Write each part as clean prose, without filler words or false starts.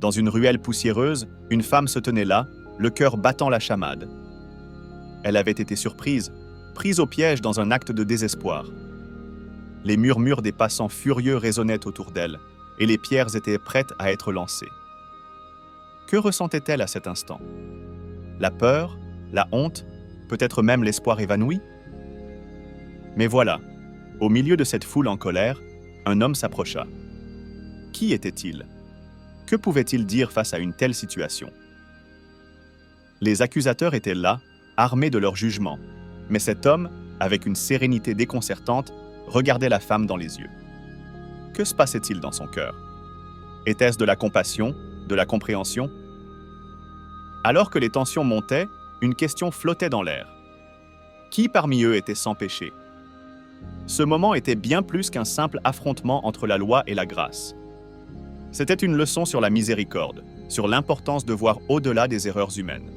Dans une ruelle poussiéreuse, une femme se tenait là, le cœur battant la chamade. Elle avait été surprise, prise au piège dans un acte de désespoir. Les murmures des passants furieux résonnaient autour d'elle, et les pierres étaient prêtes à être lancées. Que ressentait-elle à cet instant? La peur, la honte, peut-être même l'espoir évanoui? Mais voilà, au milieu de cette foule en colère, un homme s'approcha. Qui était-il? Que pouvait-il dire face à une telle situation? Les accusateurs étaient là, armés de leur jugement, mais cet homme, avec une sérénité déconcertante, regardait la femme dans les yeux. Que se passait-il dans son cœur? Était-ce de la compassion, de la compréhension? Alors que les tensions montaient, une question flottait dans l'air. Qui parmi eux était sans péché? Ce moment était bien plus qu'un simple affrontement entre la loi et la grâce. C'était une leçon sur la miséricorde, sur l'importance de voir au-delà des erreurs humaines.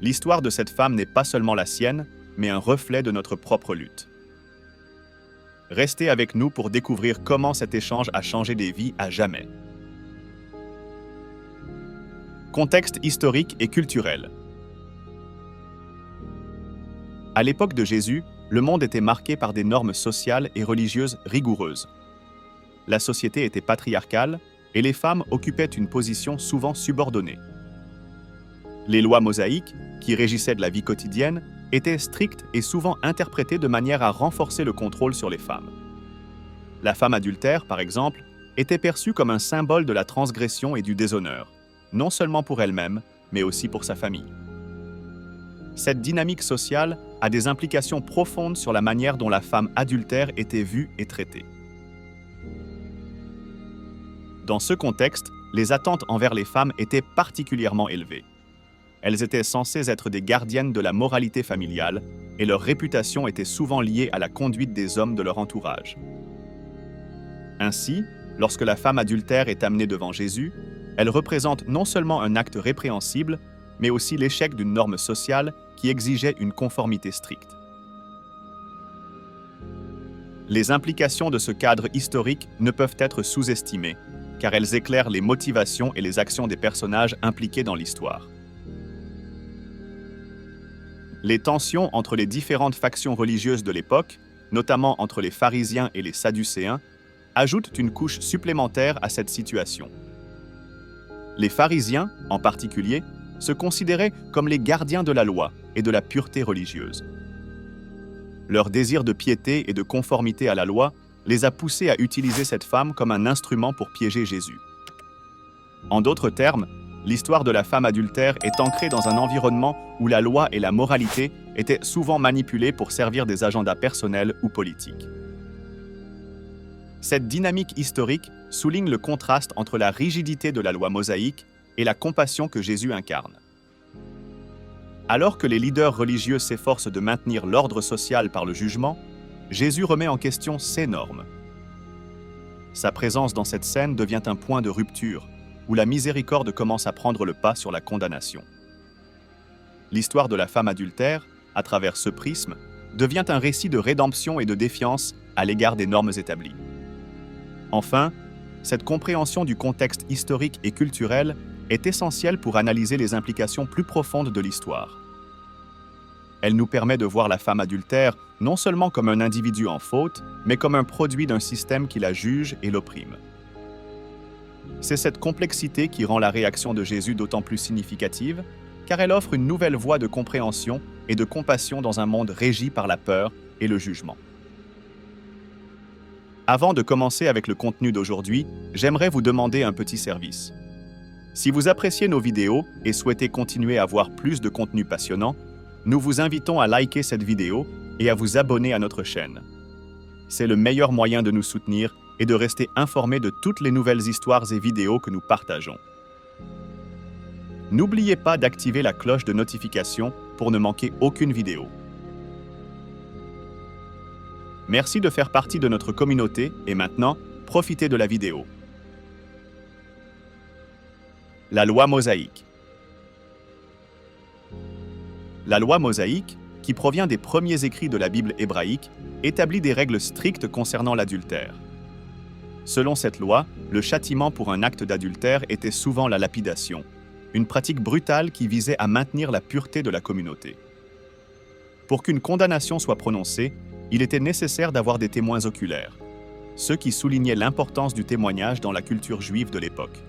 L'histoire de cette femme n'est pas seulement la sienne, mais un reflet de notre propre lutte. Restez avec nous pour découvrir comment cet échange a changé des vies à jamais. Contexte historique et culturel. À l'époque de Jésus, le monde était marqué par des normes sociales et religieuses rigoureuses. La société était patriarcale et les femmes occupaient une position souvent subordonnée. Les lois mosaïques, qui régissaient de la vie quotidienne, étaient strictes et souvent interprétées de manière à renforcer le contrôle sur les femmes. La femme adultère, par exemple, était perçue comme un symbole de la transgression et du déshonneur, non seulement pour elle-même, mais aussi pour sa famille. Cette dynamique sociale a des implications profondes sur la manière dont la femme adultère était vue et traitée. Dans ce contexte, les attentes envers les femmes étaient particulièrement élevées. Elles étaient censées être des gardiennes de la moralité familiale et leur réputation était souvent liée à la conduite des hommes de leur entourage. Ainsi, lorsque la femme adultère est amenée devant Jésus, elle représente non seulement un acte répréhensible, mais aussi l'échec d'une norme sociale qui exigeait une conformité stricte. Les implications de ce cadre historique ne peuvent être sous-estimées, car elles éclairent les motivations et les actions des personnages impliqués dans l'histoire. Les tensions entre les différentes factions religieuses de l'époque, notamment entre les pharisiens et les sadducéens, ajoutent une couche supplémentaire à cette situation. Les pharisiens, en particulier, se considéraient comme les gardiens de la loi et de la pureté religieuse. Leur désir de piété et de conformité à la loi les a poussés à utiliser cette femme comme un instrument pour piéger Jésus. En d'autres termes, l'histoire de la femme adultère est ancrée dans un environnement où la loi et la moralité étaient souvent manipulées pour servir des agendas personnels ou politiques. Cette dynamique historique souligne le contraste entre la rigidité de la loi mosaïque et la compassion que Jésus incarne. Alors que les leaders religieux s'efforcent de maintenir l'ordre social par le jugement, Jésus remet en question ces normes. Sa présence dans cette scène devient un point de rupture, où la miséricorde commence à prendre le pas sur la condamnation. L'histoire de la femme adultère, à travers ce prisme, devient un récit de rédemption et de défiance à l'égard des normes établies. Enfin, cette compréhension du contexte historique et culturel est essentielle pour analyser les implications plus profondes de l'histoire. Elle nous permet de voir la femme adultère non seulement comme un individu en faute, mais comme un produit d'un système qui la juge et l'opprime. C'est cette complexité qui rend la réaction de Jésus d'autant plus significative, car elle offre une nouvelle voie de compréhension et de compassion dans un monde régi par la peur et le jugement. Avant de commencer avec le contenu d'aujourd'hui, j'aimerais vous demander un petit service. Si vous appréciez nos vidéos et souhaitez continuer à voir plus de contenu passionnant, nous vous invitons à liker cette vidéo et à vous abonner à notre chaîne. C'est le meilleur moyen de nous soutenir et de rester informés de toutes les nouvelles histoires et vidéos que nous partageons. N'oubliez pas d'activer la cloche de notification pour ne manquer aucune vidéo. Merci de faire partie de notre communauté et maintenant, profitez de la vidéo. La loi mosaïque. La loi mosaïque, qui provient des premiers écrits de la Bible hébraïque, établit des règles strictes concernant l'adultère. Selon cette loi, le châtiment pour un acte d'adultère était souvent la lapidation, une pratique brutale qui visait à maintenir la pureté de la communauté. Pour qu'une condamnation soit prononcée, il était nécessaire d'avoir des témoins oculaires, ce qui soulignait l'importance du témoignage dans la culture juive de l'époque.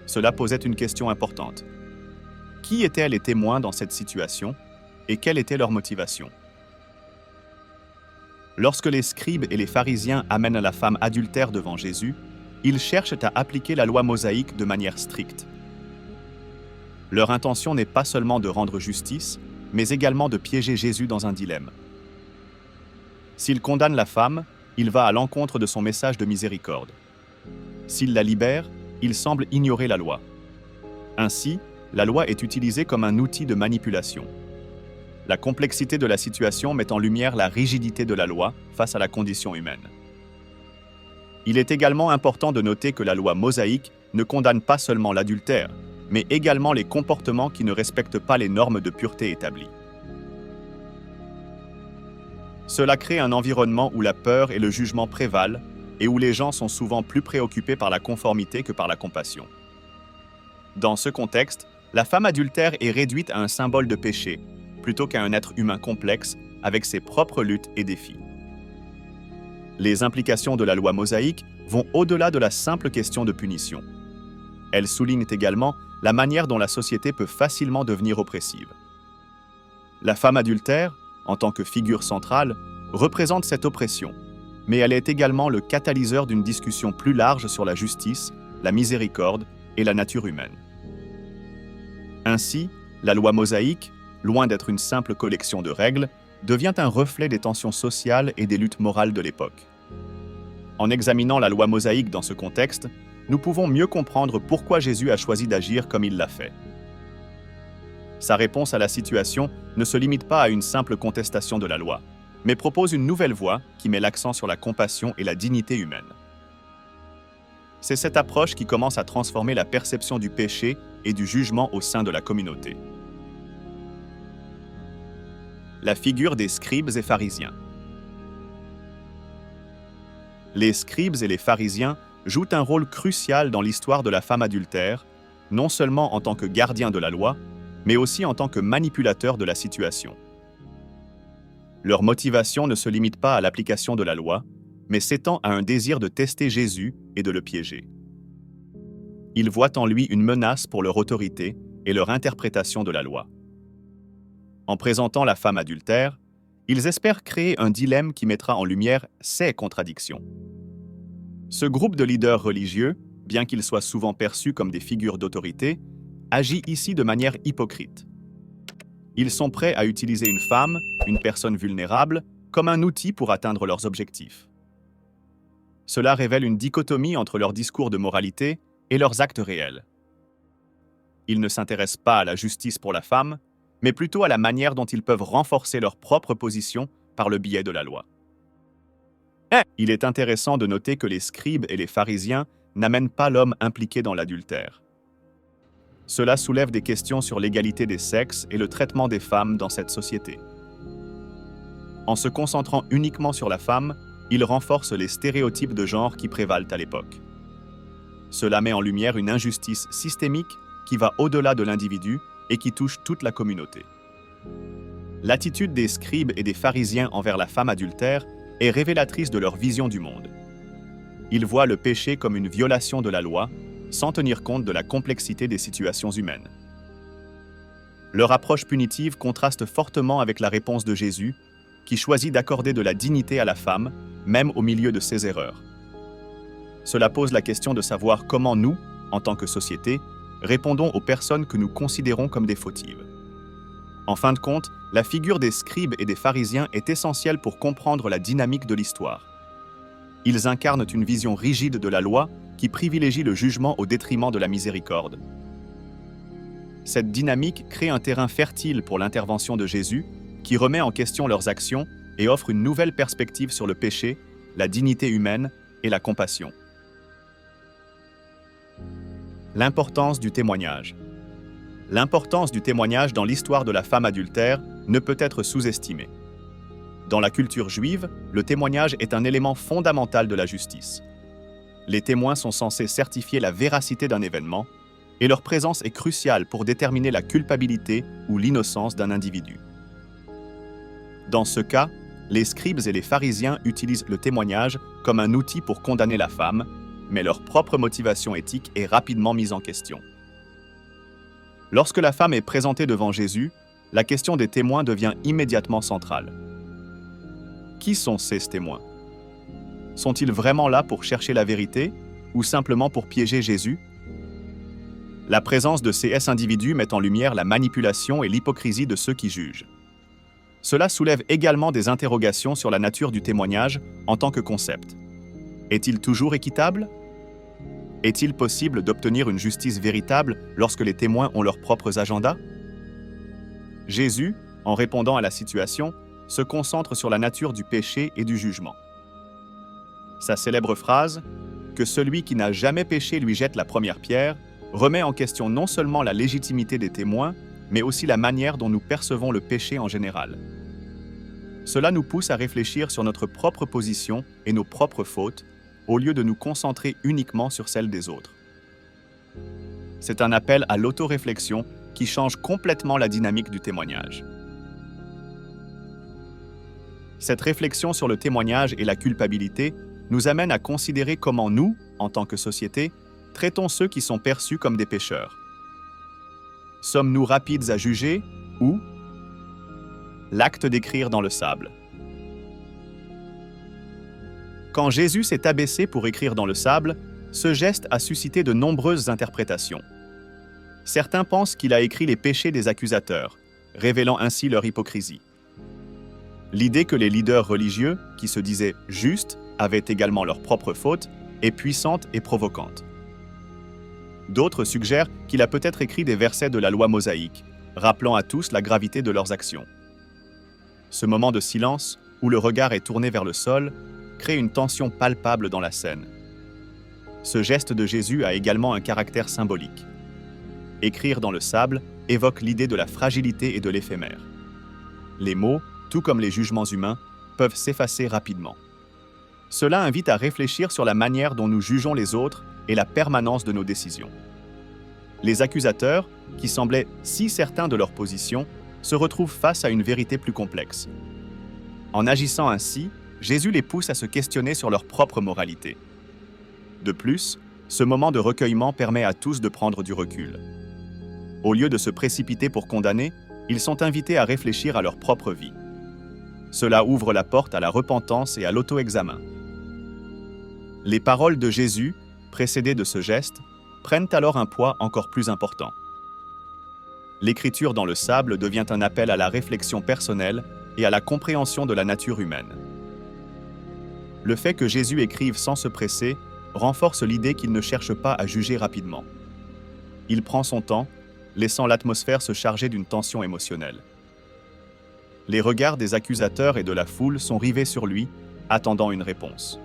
Cela posait une question importante. Qui étaient les témoins dans cette situation et quelle était leur motivation? Lorsque les scribes et les pharisiens amènent la femme adultère devant Jésus, ils cherchent à appliquer la loi mosaïque de manière stricte. Leur intention n'est pas seulement de rendre justice, mais également de piéger Jésus dans un dilemme. S'il condamne la femme, il va à l'encontre de son message de miséricorde. S'il la libère, il semble ignorer la loi. Ainsi, la loi est utilisée comme un outil de manipulation. La complexité de la situation met en lumière la rigidité de la loi face à la condition humaine. Il est également important de noter que la loi mosaïque ne condamne pas seulement l'adultère, mais également les comportements qui ne respectent pas les normes de pureté établies. Cela crée un environnement où la peur et le jugement prévalent et où les gens sont souvent plus préoccupés par la conformité que par la compassion. Dans ce contexte, la femme adultère est réduite à un symbole de péché, plutôt qu'à un être humain complexe avec ses propres luttes et défis. Les implications de la loi mosaïque vont au-delà de la simple question de punition. Elles soulignent également la manière dont la société peut facilement devenir oppressive. La femme adultère, en tant que figure centrale, représente cette oppression, mais elle est également le catalyseur d'une discussion plus large sur la justice, la miséricorde et la nature humaine. Ainsi, la loi mosaïque, loin d'être une simple collection de règles, devient un reflet des tensions sociales et des luttes morales de l'époque. En examinant la loi mosaïque dans ce contexte, nous pouvons mieux comprendre pourquoi Jésus a choisi d'agir comme il l'a fait. Sa réponse à la situation ne se limite pas à une simple contestation de la loi, mais propose une nouvelle voie qui met l'accent sur la compassion et la dignité humaine. C'est cette approche qui commence à transformer la perception du péché et du jugement au sein de la communauté. La figure des scribes et pharisiens. Les scribes et les pharisiens jouent un rôle crucial dans l'histoire de la femme adultère, non seulement en tant que gardiens de la loi, mais aussi en tant que manipulateurs de la situation. Leur motivation ne se limite pas à l'application de la loi, mais s'étend à un désir de tester Jésus et de le piéger. Ils voient en lui une menace pour leur autorité et leur interprétation de la loi. En présentant la femme adultère, ils espèrent créer un dilemme qui mettra en lumière ces contradictions. Ce groupe de leaders religieux, bien qu'ils soient souvent perçus comme des figures d'autorité, agit ici de manière hypocrite. Ils sont prêts à utiliser une femme, une personne vulnérable, comme un outil pour atteindre leurs objectifs. Cela révèle une dichotomie entre leur discours de moralité et leurs actes réels. Ils ne s'intéressent pas à la justice pour la femme, mais plutôt à la manière dont ils peuvent renforcer leur propre position par le biais de la loi. Il est intéressant de noter que les scribes et les pharisiens n'amènent pas l'homme impliqué dans l'adultère. Cela soulève des questions sur l'égalité des sexes et le traitement des femmes dans cette société. En se concentrant uniquement sur la femme, ils renforcent les stéréotypes de genre qui prévalent à l'époque. Cela met en lumière une injustice systémique qui va au-delà de l'individu et qui touche toute la communauté. L'attitude des scribes et des pharisiens envers la femme adultère est révélatrice de leur vision du monde. Ils voient le péché comme une violation de la loi, sans tenir compte de la complexité des situations humaines. Leur approche punitive contraste fortement avec la réponse de Jésus, qui choisit d'accorder de la dignité à la femme, même au milieu de ses erreurs. Cela pose la question de savoir comment nous, en tant que société, répondons aux personnes que nous considérons comme des fautives. En fin de compte, la figure des scribes et des pharisiens est essentielle pour comprendre la dynamique de l'histoire. Ils incarnent une vision rigide de la loi qui privilégie le jugement au détriment de la miséricorde. Cette dynamique crée un terrain fertile pour l'intervention de Jésus, qui remet en question leurs actions et offre une nouvelle perspective sur le péché, la dignité humaine et la compassion. L'importance du témoignage. L'importance du témoignage dans l'histoire de la femme adultère ne peut être sous-estimée. Dans la culture juive, le témoignage est un élément fondamental de la justice. Les témoins sont censés certifier la véracité d'un événement, et leur présence est cruciale pour déterminer la culpabilité ou l'innocence d'un individu. Dans ce cas, les scribes et les pharisiens utilisent le témoignage comme un outil pour condamner la femme, mais leur propre motivation éthique est rapidement mise en question. Lorsque la femme est présentée devant Jésus, la question des témoins devient immédiatement centrale. Qui sont ces témoins? Sont-ils vraiment là pour chercher la vérité ou simplement pour piéger Jésus? La présence de ces individus met en lumière la manipulation et l'hypocrisie de ceux qui jugent. Cela soulève également des interrogations sur la nature du témoignage en tant que concept. Est-il toujours équitable? Est-il possible d'obtenir une justice véritable lorsque les témoins ont leurs propres agendas? Jésus, en répondant à la situation, se concentre sur la nature du péché et du jugement. Sa célèbre phrase « Que celui qui n'a jamais péché lui jette la première pierre » remet en question non seulement la légitimité des témoins, mais aussi la manière dont nous percevons le péché en général. Cela nous pousse à réfléchir sur notre propre position et nos propres fautes, au lieu de nous concentrer uniquement sur celles des autres. C'est un appel à l'autoréflexion qui change complètement la dynamique du témoignage. Cette réflexion sur le témoignage et la culpabilité nous amène à considérer comment nous, en tant que société, traitons ceux qui sont perçus comme des pécheurs. Sommes-nous rapides à juger ou l'acte d'écrire dans le sable? Quand Jésus s'est abaissé pour écrire dans le sable, ce geste a suscité de nombreuses interprétations. Certains pensent qu'il a écrit les péchés des accusateurs, révélant ainsi leur hypocrisie. L'idée que les leaders religieux, qui se disaient justes, avaient également leurs propres fautes, est puissante et provocante. D'autres suggèrent qu'il a peut-être écrit des versets de la loi mosaïque, rappelant à tous la gravité de leurs actions. Ce moment de silence, où le regard est tourné vers le sol, crée une tension palpable dans la scène. Ce geste de Jésus a également un caractère symbolique. Écrire dans le sable évoque l'idée de la fragilité et de l'éphémère. Les mots, tout comme les jugements humains, peuvent s'effacer rapidement. Cela invite à réfléchir sur la manière dont nous jugeons les autres et la permanence de nos décisions. Les accusateurs, qui semblaient si certains de leur position, se retrouvent face à une vérité plus complexe. En agissant ainsi, Jésus les pousse à se questionner sur leur propre moralité. De plus, ce moment de recueillement permet à tous de prendre du recul. Au lieu de se précipiter pour condamner, ils sont invités à réfléchir à leur propre vie. Cela ouvre la porte à la repentance et à l'auto-examen. Les paroles de Jésus, précédées de ce geste, prennent alors un poids encore plus important. L'écriture dans le sable devient un appel à la réflexion personnelle et à la compréhension de la nature humaine. Le fait que Jésus écrive sans se presser renforce l'idée qu'il ne cherche pas à juger rapidement. Il prend son temps, laissant l'atmosphère se charger d'une tension émotionnelle. Les regards des accusateurs et de la foule sont rivés sur lui, attendant une réponse.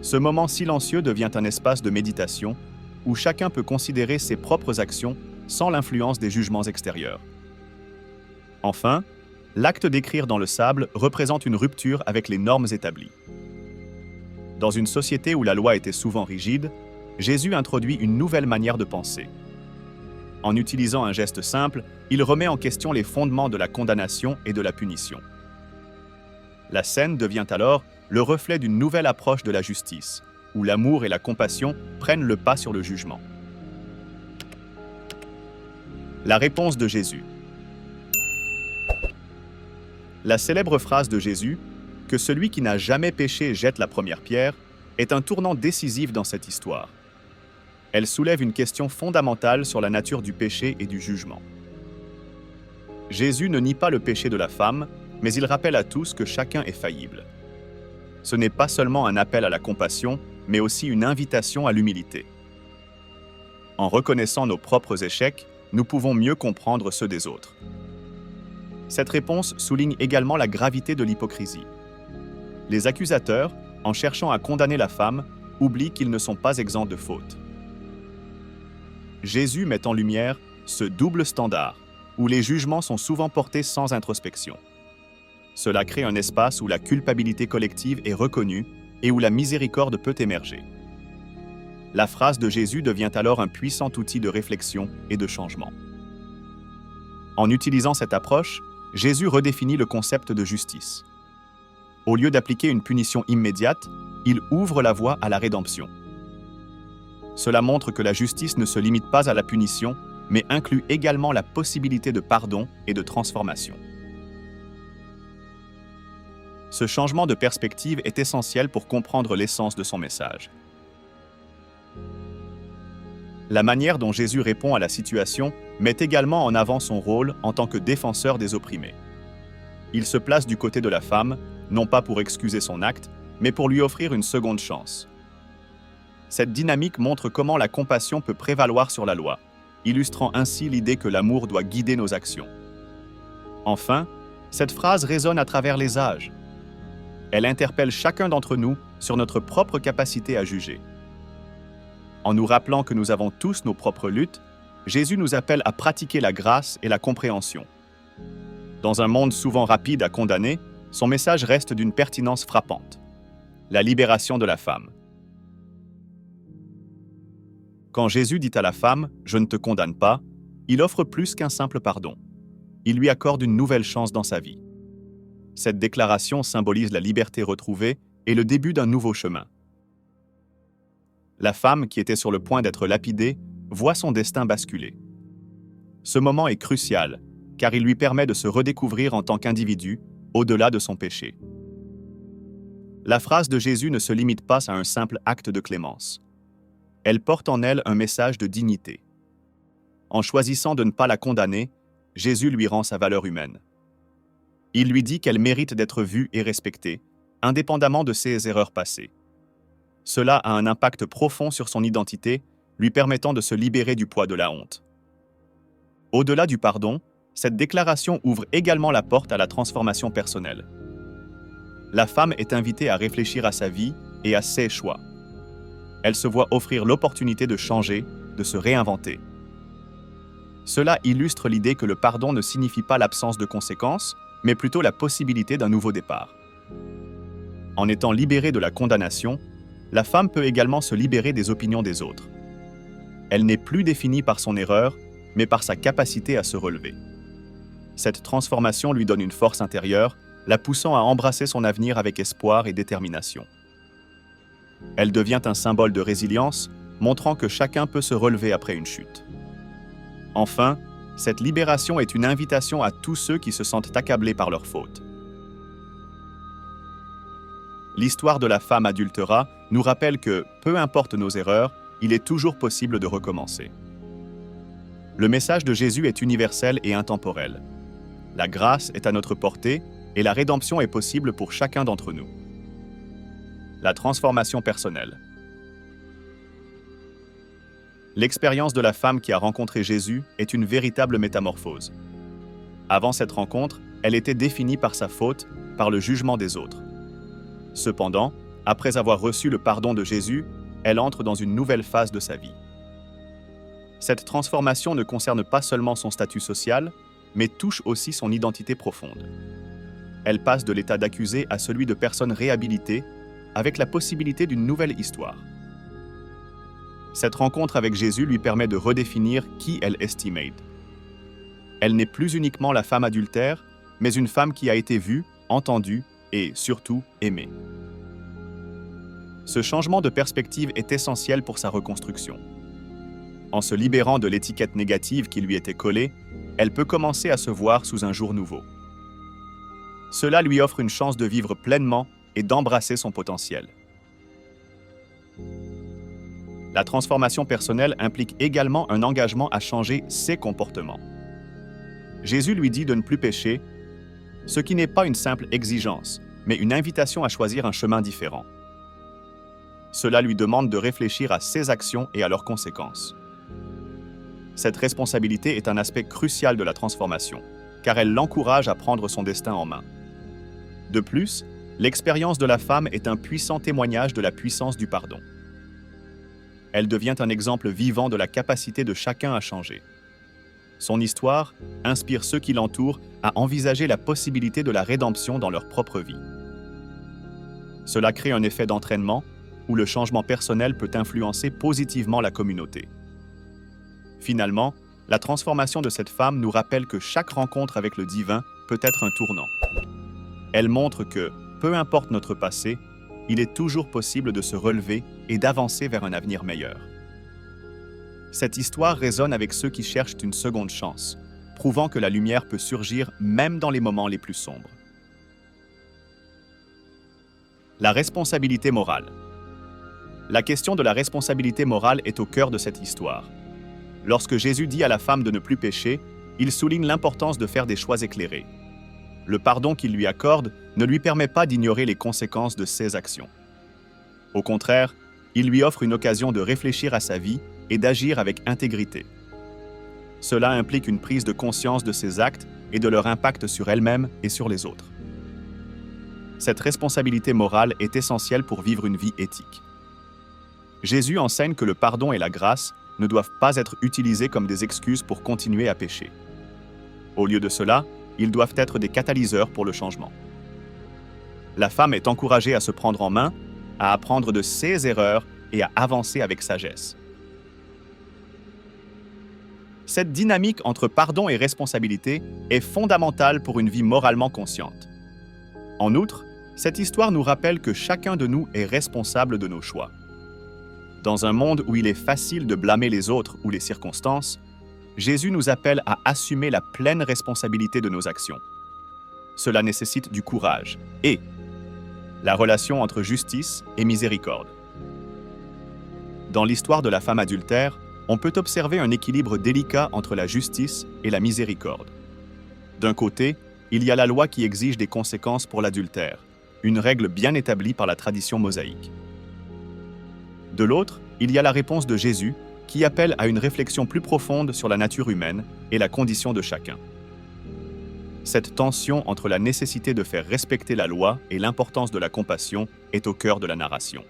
Ce moment silencieux devient un espace de méditation où chacun peut considérer ses propres actions sans l'influence des jugements extérieurs. Enfin, l'acte d'écrire dans le sable représente une rupture avec les normes établies. Dans une société où la loi était souvent rigide, Jésus introduit une nouvelle manière de penser. En utilisant un geste simple, il remet en question les fondements de la condamnation et de la punition. La scène devient alors le reflet d'une nouvelle approche de la justice, où l'amour et la compassion prennent le pas sur le jugement. La réponse de Jésus. La célèbre phrase de Jésus, « Que celui qui n'a jamais péché jette la première pierre », est un tournant décisif dans cette histoire. Elle soulève une question fondamentale sur la nature du péché et du jugement. Jésus ne nie pas le péché de la femme, mais il rappelle à tous que chacun est faillible. Ce n'est pas seulement un appel à la compassion, mais aussi une invitation à l'humilité. En reconnaissant nos propres échecs, nous pouvons mieux comprendre ceux des autres. Cette réponse souligne également la gravité de l'hypocrisie. Les accusateurs, en cherchant à condamner la femme, oublient qu'ils ne sont pas exempts de faute. Jésus met en lumière ce double standard, où les jugements sont souvent portés sans introspection. Cela crée un espace où la culpabilité collective est reconnue et où la miséricorde peut émerger. la phrase de Jésus devient alors un puissant outil de réflexion et de changement. En utilisant cette approche, Jésus redéfinit le concept de justice. Au lieu d'appliquer une punition immédiate, il ouvre la voie à la rédemption. Cela montre que la justice ne se limite pas à la punition, mais inclut également la possibilité de pardon et de transformation. Ce changement de perspective est essentiel pour comprendre l'essence de son message. La manière dont Jésus répond à la situation met également en avant son rôle en tant que défenseur des opprimés. Il se place du côté de la femme, non pas pour excuser son acte, mais pour lui offrir une seconde chance. Cette dynamique montre comment la compassion peut prévaloir sur la loi, illustrant ainsi l'idée que l'amour doit guider nos actions. Enfin, cette phrase résonne à travers les âges. Elle interpelle chacun d'entre nous sur notre propre capacité à juger. En nous rappelant que nous avons tous nos propres luttes, Jésus nous appelle à pratiquer la grâce et la compréhension. Dans un monde souvent rapide à condamner, son message reste d'une pertinence frappante. La libération de la femme. Quand Jésus dit à la femme « Je ne te condamne pas », il offre plus qu'un simple pardon. Il lui accorde une nouvelle chance dans sa vie. Cette déclaration symbolise la liberté retrouvée et le début d'un nouveau chemin. La femme, qui était sur le point d'être lapidée, voit son destin basculer. Ce moment est crucial, car il lui permet de se redécouvrir en tant qu'individu, au-delà de son péché. La phrase de Jésus ne se limite pas à un simple acte de clémence. Elle porte en elle un message de dignité. En choisissant de ne pas la condamner, Jésus lui rend sa valeur humaine. Il lui dit qu'elle mérite d'être vue et respectée, indépendamment de ses erreurs passées. Cela a un impact profond sur son identité, lui permettant de se libérer du poids de la honte. Au-delà du pardon, cette déclaration ouvre également la porte à la transformation personnelle. La femme est invitée à réfléchir à sa vie et à ses choix. Elle se voit offrir l'opportunité de changer, de se réinventer. Cela illustre l'idée que le pardon ne signifie pas l'absence de conséquences, mais plutôt la possibilité d'un nouveau départ. En étant libérée de la condamnation, la femme peut également se libérer des opinions des autres. Elle n'est plus définie par son erreur, mais par sa capacité à se relever. Cette transformation lui donne une force intérieure, la poussant à embrasser son avenir avec espoir et détermination. Elle devient un symbole de résilience, montrant que chacun peut se relever après une chute. Enfin, cette libération est une invitation à tous ceux qui se sentent accablés par leurs fautes. L'histoire de la femme adultera nous rappelle que, peu importe nos erreurs, il est toujours possible de recommencer. Le message de Jésus est universel et intemporel. La grâce est à notre portée et la rédemption est possible pour chacun d'entre nous. La transformation personnelle. L'expérience de la femme qui a rencontré Jésus est une véritable métamorphose. Avant cette rencontre, elle était définie par sa faute, par le jugement des autres. Cependant, après avoir reçu le pardon de Jésus, elle entre dans une nouvelle phase de sa vie. Cette transformation ne concerne pas seulement son statut social, mais touche aussi son identité profonde. Elle passe de l'état d'accusée à celui de personne réhabilitée, avec la possibilité d'une nouvelle histoire. Cette rencontre avec Jésus lui permet de redéfinir qui elle estime être. Elle n'est plus uniquement la femme adultère, mais une femme qui a été vue, entendue et, surtout, aimée. Ce changement de perspective est essentiel pour sa reconstruction. En se libérant de l'étiquette négative qui lui était collée, elle peut commencer à se voir sous un jour nouveau. Cela lui offre une chance de vivre pleinement et d'embrasser son potentiel. La transformation personnelle implique également un engagement à changer ses comportements. Jésus lui dit de ne plus pécher, ce qui n'est pas une simple exigence, mais une invitation à choisir un chemin différent. Cela lui demande de réfléchir à ses actions et à leurs conséquences. Cette responsabilité est un aspect crucial de la transformation, car elle l'encourage à prendre son destin en main. De plus, l'expérience de la femme est un puissant témoignage de la puissance du pardon. Elle devient un exemple vivant de la capacité de chacun à changer. Son histoire inspire ceux qui l'entourent à envisager la possibilité de la rédemption dans leur propre vie. Cela crée un effet d'entraînement, où le changement personnel peut influencer positivement la communauté. Finalement, la transformation de cette femme nous rappelle que chaque rencontre avec le divin peut être un tournant. Elle montre que, peu importe notre passé, il est toujours possible de se relever et d'avancer vers un avenir meilleur. Cette histoire résonne avec ceux qui cherchent une seconde chance, prouvant que la lumière peut surgir même dans les moments les plus sombres. La responsabilité morale. La question de la responsabilité morale est au cœur de cette histoire. Lorsque Jésus dit à la femme de ne plus pécher, il souligne l'importance de faire des choix éclairés. Le pardon qu'il lui accorde ne lui permet pas d'ignorer les conséquences de ses actions. Au contraire, il lui offre une occasion de réfléchir à sa vie et d'agir avec intégrité. Cela implique une prise de conscience de ses actes et de leur impact sur elle-même et sur les autres. Cette responsabilité morale est essentielle pour vivre une vie éthique. Jésus enseigne que le pardon et la grâce ne doivent pas être utilisés comme des excuses pour continuer à pécher. Au lieu de cela, ils doivent être des catalyseurs pour le changement. La femme est encouragée à se prendre en main, à apprendre de ses erreurs et à avancer avec sagesse. Cette dynamique entre pardon et responsabilité est fondamentale pour une vie moralement consciente. En outre, cette histoire nous rappelle que chacun de nous est responsable de nos choix. Dans un monde où il est facile de blâmer les autres ou les circonstances, Jésus nous appelle à assumer la pleine responsabilité de nos actions. Cela nécessite du courage et la relation entre justice et miséricorde. Dans l'histoire de la femme adultère, on peut observer un équilibre délicat entre la justice et la miséricorde. D'un côté, il y a la loi qui exige des conséquences pour l'adultère, une règle bien établie par la tradition mosaïque. De l'autre, il y a la réponse de Jésus qui appelle à une réflexion plus profonde sur la nature humaine et la condition de chacun. Cette tension entre la nécessité de faire respecter la loi et l'importance de la compassion est au cœur de la narration.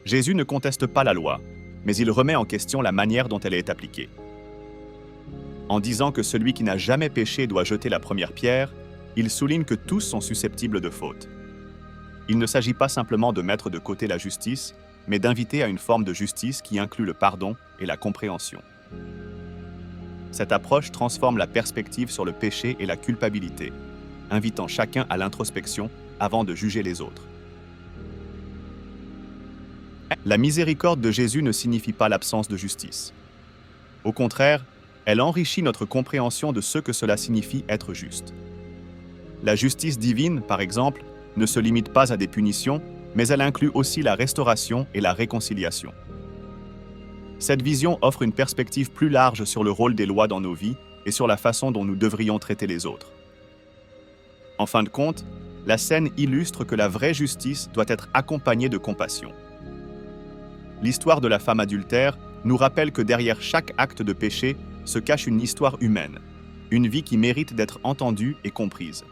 Jésus ne conteste pas la loi, mais il remet en question la manière dont elle est appliquée. En disant que celui qui n'a jamais péché doit jeter la première pierre, il souligne que tous sont susceptibles de faute. Il ne s'agit pas simplement de mettre de côté la justice, mais d'inviter à une forme de justice qui inclut le pardon et la compréhension. Cette approche transforme la perspective sur le péché et la culpabilité, invitant chacun à l'introspection avant de juger les autres. La miséricorde de Jésus ne signifie pas l'absence de justice. Au contraire, elle enrichit notre compréhension de ce que cela signifie être juste. La justice divine, par exemple, ne se limite pas à des punitions, mais elle inclut aussi la restauration et la réconciliation. Cette vision offre une perspective plus large sur le rôle des lois dans nos vies et sur la façon dont nous devrions traiter les autres. En fin de compte, la scène illustre que la vraie justice doit être accompagnée de compassion. L'histoire de la femme adultère nous rappelle que derrière chaque acte de péché se cache une histoire humaine, une vie qui mérite d'être entendue et comprise.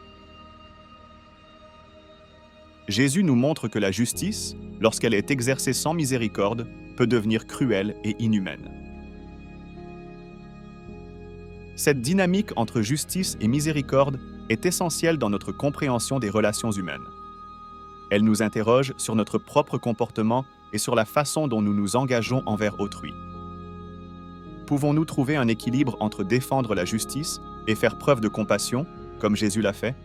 Jésus nous montre que la justice, lorsqu'elle est exercée sans miséricorde, peut devenir cruelle et inhumaine. Cette dynamique entre justice et miséricorde est essentielle dans notre compréhension des relations humaines. Elle nous interroge sur notre propre comportement et sur la façon dont nous nous engageons envers autrui. Pouvons-nous trouver un équilibre entre défendre la justice et faire preuve de compassion, comme Jésus l'a fait?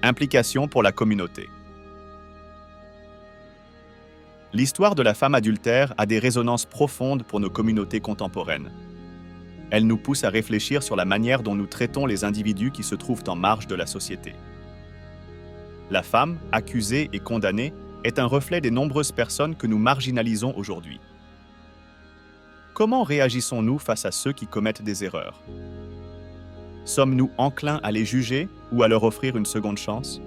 Implication pour la communauté. L'histoire de la femme adultère a des résonances profondes pour nos communautés contemporaines. Elle nous pousse à réfléchir sur la manière dont nous traitons les individus qui se trouvent en marge de la société. La femme, accusée et condamnée, est un reflet des nombreuses personnes que nous marginalisons aujourd'hui. Comment réagissons-nous face à ceux qui commettent des erreurs? Sommes-nous enclins à les juger ou à leur offrir une seconde chance?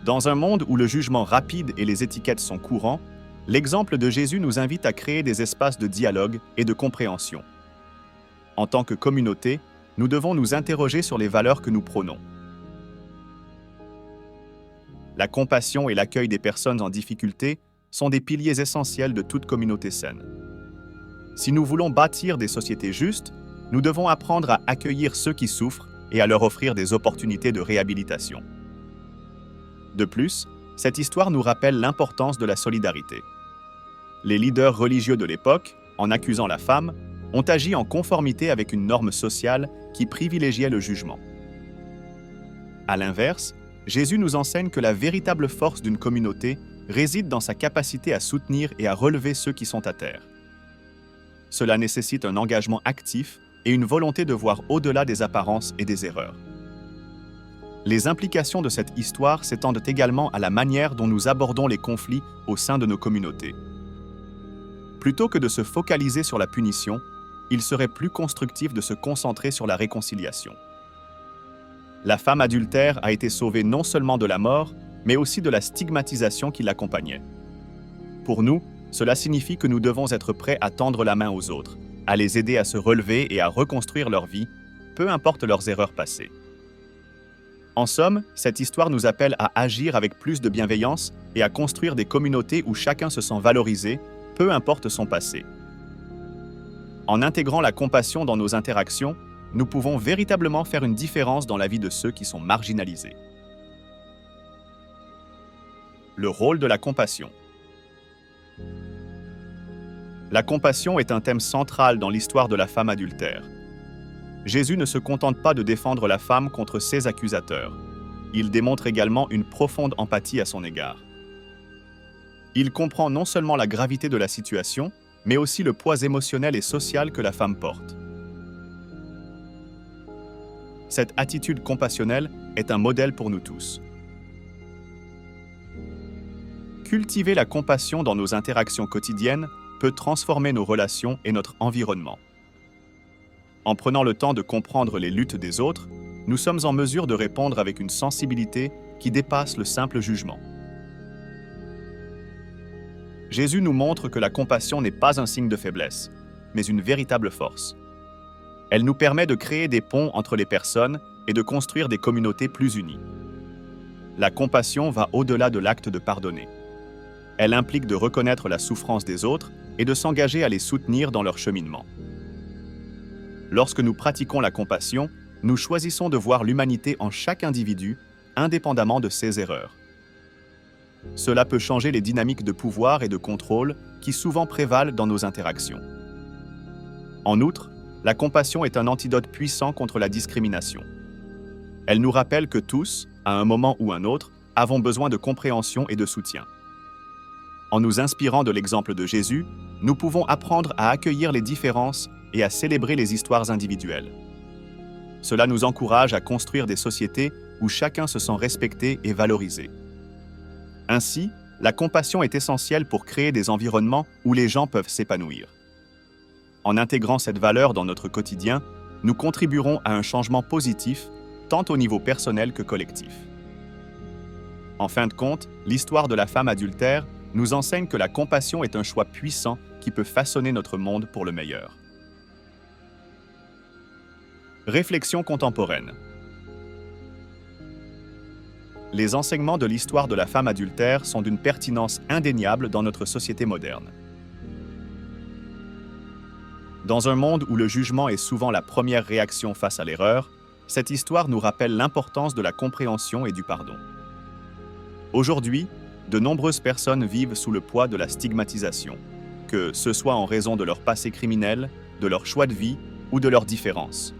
Dans un monde où le jugement rapide et les étiquettes sont courants, l'exemple de Jésus nous invite à créer des espaces de dialogue et de compréhension. En tant que communauté, nous devons nous interroger sur les valeurs que nous prônons. La compassion et l'accueil des personnes en difficulté sont des piliers essentiels de toute communauté saine. Si nous voulons bâtir des sociétés justes, nous devons apprendre à accueillir ceux qui souffrent et à leur offrir des opportunités de réhabilitation. De plus, cette histoire nous rappelle l'importance de la solidarité. Les leaders religieux de l'époque, en accusant la femme, ont agi en conformité avec une norme sociale qui privilégiait le jugement. À l'inverse, Jésus nous enseigne que la véritable force d'une communauté réside dans sa capacité à soutenir et à relever ceux qui sont à terre. Cela nécessite un engagement actif et une volonté de voir au-delà des apparences et des erreurs. Les implications de cette histoire s'étendent également à la manière dont nous abordons les conflits au sein de nos communautés. Plutôt que de se focaliser sur la punition, il serait plus constructif de se concentrer sur la réconciliation. La femme adultère a été sauvée non seulement de la mort, mais aussi de la stigmatisation qui l'accompagnait. Pour nous, cela signifie que nous devons être prêts à tendre la main aux autres, à les aider à se relever et à reconstruire leur vie, peu importe leurs erreurs passées. En somme, cette histoire nous appelle à agir avec plus de bienveillance et à construire des communautés où chacun se sent valorisé, peu importe son passé. En intégrant la compassion dans nos interactions, nous pouvons véritablement faire une différence dans la vie de ceux qui sont marginalisés. Le rôle de la compassion. La compassion est un thème central dans l'histoire de la femme adultère. Jésus ne se contente pas de défendre la femme contre ses accusateurs. Il démontre également une profonde empathie à son égard. Il comprend non seulement la gravité de la situation, mais aussi le poids émotionnel et social que la femme porte. Cette attitude compassionnelle est un modèle pour nous tous. Cultiver la compassion dans nos interactions quotidiennes peut transformer nos relations et notre environnement. En prenant le temps de comprendre les luttes des autres, nous sommes en mesure de répondre avec une sensibilité qui dépasse le simple jugement. Jésus nous montre que la compassion n'est pas un signe de faiblesse, mais une véritable force. Elle nous permet de créer des ponts entre les personnes et de construire des communautés plus unies. La compassion va au-delà de l'acte de pardonner. Elle implique de reconnaître la souffrance des autres et de s'engager à les soutenir dans leur cheminement. Lorsque nous pratiquons la compassion, nous choisissons de voir l'humanité en chaque individu, indépendamment de ses erreurs. Cela peut changer les dynamiques de pouvoir et de contrôle qui souvent prévalent dans nos interactions. En outre, la compassion est un antidote puissant contre la discrimination. Elle nous rappelle que tous, à un moment ou un autre, avons besoin de compréhension et de soutien. En nous inspirant de l'exemple de Jésus, nous pouvons apprendre à accueillir les différences et à célébrer les histoires individuelles. Cela nous encourage à construire des sociétés où chacun se sent respecté et valorisé. Ainsi, la compassion est essentielle pour créer des environnements où les gens peuvent s'épanouir. En intégrant cette valeur dans notre quotidien, nous contribuerons à un changement positif, tant au niveau personnel que collectif. En fin de compte, l'histoire de la femme adultère nous enseigne que la compassion est un choix puissant qui peut façonner notre monde pour le meilleur. Réflexion contemporaine. Les enseignements de l'histoire de la femme adultère sont d'une pertinence indéniable dans notre société moderne. Dans un monde où le jugement est souvent la première réaction face à l'erreur, cette histoire nous rappelle l'importance de la compréhension et du pardon. Aujourd'hui, de nombreuses personnes vivent sous le poids de la stigmatisation, que ce soit en raison de leur passé criminel, de leur choix de vie ou de leurs différences.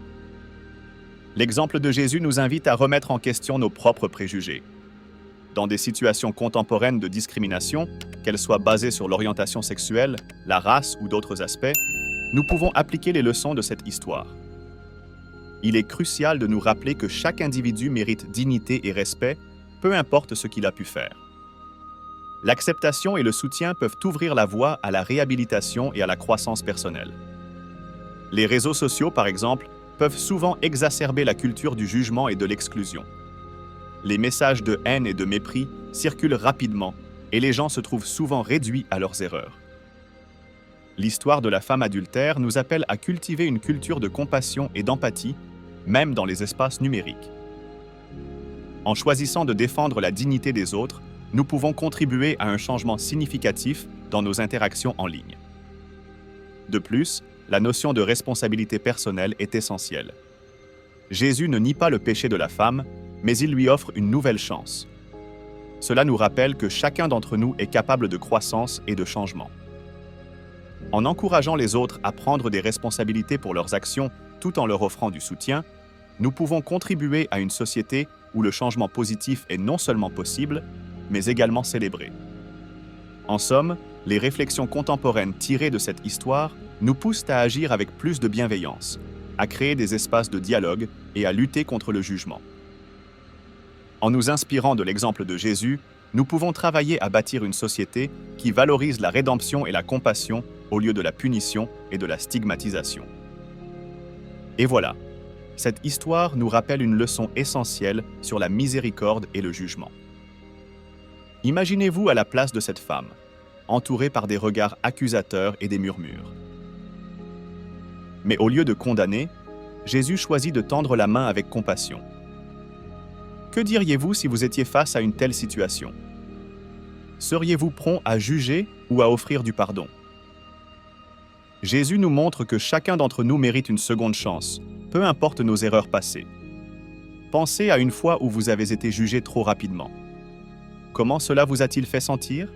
L'exemple de Jésus nous invite à remettre en question nos propres préjugés. Dans des situations contemporaines de discrimination, qu'elles soient basées sur l'orientation sexuelle, la race ou d'autres aspects, nous pouvons appliquer les leçons de cette histoire. Il est crucial de nous rappeler que chaque individu mérite dignité et respect, peu importe ce qu'il a pu faire. L'acceptation et le soutien peuvent ouvrir la voie à la réhabilitation et à la croissance personnelle. Les réseaux sociaux, par exemple, peuvent souvent exacerber la culture du jugement et de l'exclusion. Les messages de haine et de mépris circulent rapidement et les gens se trouvent souvent réduits à leurs erreurs. L'histoire de la femme adultère nous appelle à cultiver une culture de compassion et d'empathie, même dans les espaces numériques. En choisissant de défendre la dignité des autres, nous pouvons contribuer à un changement significatif dans nos interactions en ligne. De plus, la notion de responsabilité personnelle est essentielle. Jésus ne nie pas le péché de la femme, mais il lui offre une nouvelle chance. cela nous rappelle que chacun d'entre nous est capable de croissance et de changement. En encourageant les autres à prendre des responsabilités pour leurs actions tout en leur offrant du soutien, nous pouvons contribuer à une société où le changement positif est non seulement possible, mais également célébré. En somme, les réflexions contemporaines tirées de cette histoire nous poussent à agir avec plus de bienveillance, à créer des espaces de dialogue et à lutter contre le jugement. En nous inspirant de l'exemple de Jésus, nous pouvons travailler à bâtir une société qui valorise la rédemption et la compassion au lieu de la punition et de la stigmatisation. Et voilà, cette histoire nous rappelle une leçon essentielle sur la miséricorde et le jugement. Imaginez-vous à la place de cette femme, entourée par des regards accusateurs et des murmures. Mais au lieu de condamner, Jésus choisit de tendre la main avec compassion. Que diriez-vous si vous étiez face à une telle situation? Seriez-vous prompt à juger ou à offrir du pardon? Jésus nous montre que chacun d'entre nous mérite une seconde chance, peu importe nos erreurs passées. Pensez à une fois où vous avez été jugé trop rapidement. Comment cela vous a-t-il fait sentir?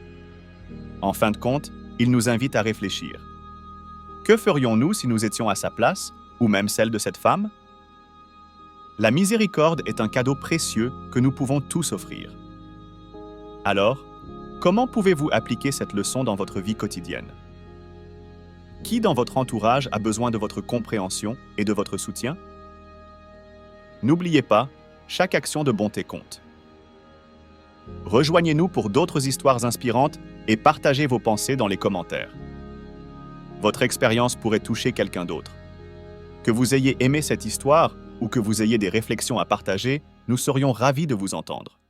En fin de compte, il nous invite à réfléchir. Que ferions-nous si nous étions à sa place, ou même celle de cette femme? La miséricorde est un cadeau précieux que nous pouvons tous offrir. Alors, comment pouvez-vous appliquer cette leçon dans votre vie quotidienne? Qui dans votre entourage a besoin de votre compréhension et de votre soutien? N'oubliez pas, chaque action de bonté compte. Rejoignez-nous pour d'autres histoires inspirantes et partagez vos pensées dans les commentaires. Votre expérience pourrait toucher quelqu'un d'autre. Que vous ayez aimé cette histoire ou que vous ayez des réflexions à partager, nous serions ravis de vous entendre.